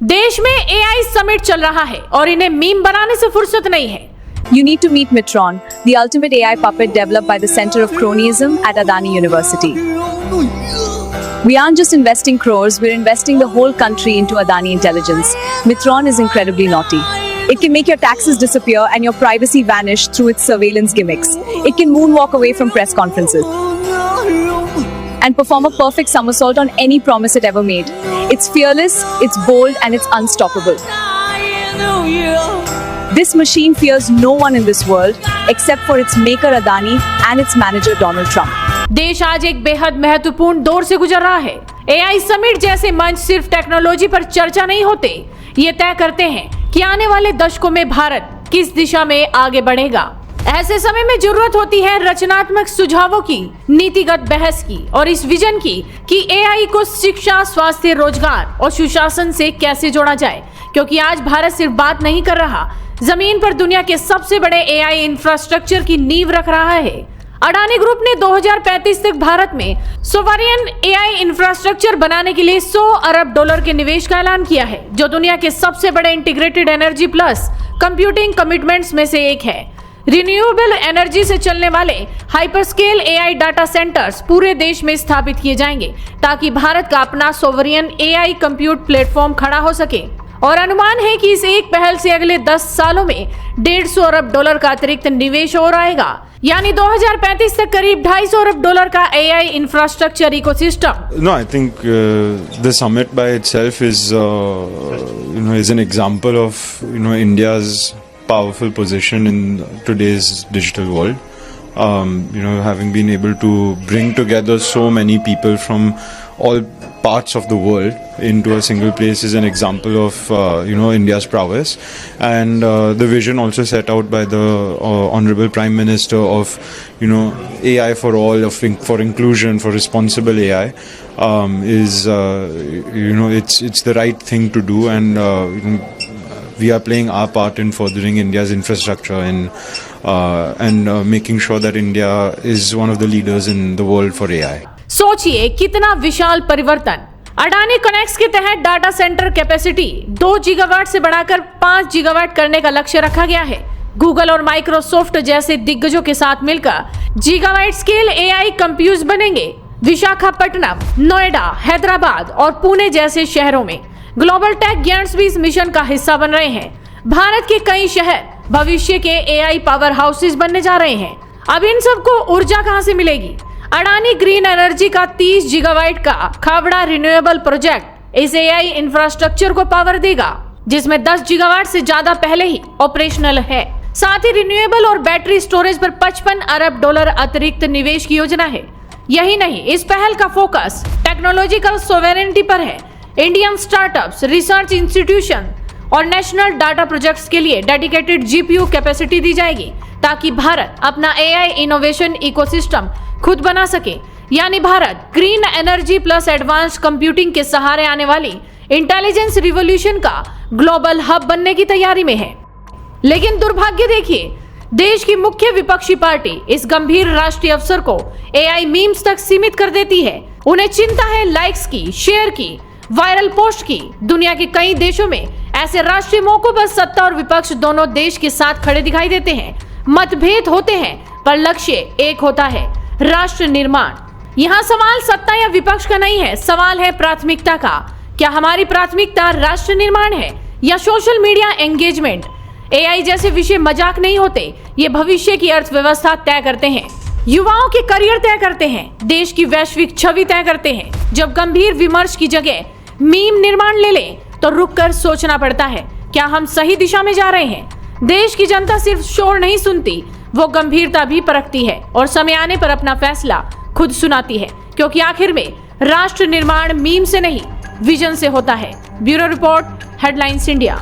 देश में AI summit चल रहा है और इन्हें मीम बनाने से फुर्सत नहीं है। You need to meet Mitron, the ultimate AI puppet developed by the Center of Cronyism at Adani University. We aren't just investing crores, we're investing the whole country into Adani Intelligence. Mitron is incredibly naughty. It can make your taxes disappear and your privacy vanish through its surveillance gimmicks. It can moonwalk away from press conferences and perform a perfect somersault on any promise it ever made. It's fearless, it's bold, and it's unstoppable. This machine fears no one in this world except for its maker Adani and its manager Donald Trump. देश आज एक बेहद महत्वपूर्ण दौर से गुजर रहा है। AI समिट जैसे मंच सिर्फ टेक्नोलॉजी पर चर्चा नहीं होते, ये तय करते हैं कि आने वाले दशकों में भारत किस दिशा में आगे बढ़ेगा। ऐसे समय में जरूरत होती है रचनात्मक सुझावों की, नीतिगत बहस की और इस विजन की कि AI को शिक्षा, स्वास्थ्य, रोजगार और सुशासन से कैसे जोड़ा जाए, क्योंकि आज भारत सिर्फ बात नहीं कर रहा, जमीन पर दुनिया के सबसे बड़े AI इंफ्रास्ट्रक्चर की नींव रख रहा है। अडानी ग्रुप ने 2035 तक भारत में सोवरियन AI इंफ्रास्ट्रक्चर बनाने के लिए $100 अरब के निवेश का ऐलान किया है, जो दुनिया के सबसे बड़े integrated energy plus computing commitments में से एक है। रिन्यूएबल एनर्जी से चलने वाले हाइपरस्केल AI डाटा सेंटर्स पूरे देश में स्थापित किए जाएंगे ताकि भारत का अपना सोवरियन AI कंप्यूट प्लेटफॉर्म खड़ा हो सके। और अनुमान है कि इस एक पहल से अगले 10 सालों में $150 अरब का अतिरिक्त निवेश और आएगा, यानी 2035 तक करीब $250 अरब का AI infrastructure ecosystem. No, I think the summit by itself is an example of India's powerful position in today's digital world. Having been able to bring together so many people from all parts of the world into a single place is an example of India's prowess, and the vision also set out by the Honorable Prime Minister of AI for all, for inclusion, for responsible AI is it's the right thing to do, and we are playing our part in furthering India's infrastructure and making sure that India is one of the leaders in the world for AI. सोचिए कितना विशाल परिवर्तन। Adani connects के तहत data centre capacity 2 gigawatt से बढ़ाकर 5 gigawatt करने का लक्ष्य रखा गया है। गूगल और माइक्रोसॉफ्ट जैसे दिग्गजों के साथ मिलकर गीगावाट स्केल AI कंप्यूटर्स बनेंगे। विशाखापट्टनम, नोएडा, हैदराबाद और पुणे जैसे शहरों में ग्लोबल टेक गिगांट्स भी इस मिशन का हिस्सा बन रहे हैं। भारत के कई शहर भविष्य के AI पावर हाउसेस बनने जा रहे हैं। अब इन सबको ऊर्जा कहां से मिलेगी? अडानी ग्रीन एनर्जी का 30 गीगावाट का खावड़ा रिन्यूएबल प्रोजेक्ट इस AI इंफ्रास्ट्रक्चर को पावर देगा, जिसमें 10 गीगावाट से ज्यादा पहले ही ऑपरेशनल है। साथ ही रिन्यूएबल और बैटरी स्टोरेज पर $55 अरब अतिरिक्त निवेश की योजना है। यही नहीं, इस पहल का फोकस टेक्नोलॉजिकल सोवेरेनिटी पर है। इंडियन स्टार्टअप्स, रिसर्च इंस्टीट्यूशन और नेशनल डाटा प्रोजेक्ट्स के लिए डेडिकेटेड GPU कैपेसिटी दी जाएगी ताकि भारत अपना AI इनोवेशन इकोसिस्टम खुद बना सके। यानी Bharat green energy plus advance computing के सहारे आने वाली इंटेलिजेंस रिवॉल्यूशन का ग्लोबल हब बनने की तैयारी में है। लेकिन दुर्भाग्य देखिए, देश की मुख्य विपक्षी पार्टी इस गंभीर राष्ट्रीय अवसर को AI मीम्स तक सीमित कर देती है। उन्हें चिंता है लाइक्स की, शेयर की, वायरल पोस्ट की। दुनिया के कई देशों में ऐसे राष्ट्रीय मौकों पर सत्ता और विपक्ष दोनों देश के साथ खड़े दिखाई देते हैं। मतभेद होते हैं पर लक्ष्य एक होता है, राष्ट्र निर्माण। यहाँ सवाल सत्ता या विपक्ष का नहीं है, सवाल है प्राथमिकता का। क्या हमारी प्राथमिकता राष्ट्र निर्माण है या सोशल मीडिया एंगेजमेंट? AI जैसे विषय मजाक नहीं होते, ये भविष्य की अर्थव्यवस्था तय करते हैं, युवाओं के करियर तय करते हैं, देश की वैश्विक छवि तय करते हैं। जब गंभीर विमर्श की जगह मीम निर्माण ले लें तो रुक कर सोचना पड़ता है, क्या हम सही दिशा में जा रहे हैं? देश की जनता सिर्फ शोर नहीं सुनती, वो गंभीरता भी परखती है और समय आने पर अपना फैसला खुद सुनाती है, क्योंकि आखिर में राष्ट्र निर्माण मीम से नहीं, विजन से होता है। Bureau report, headlines India.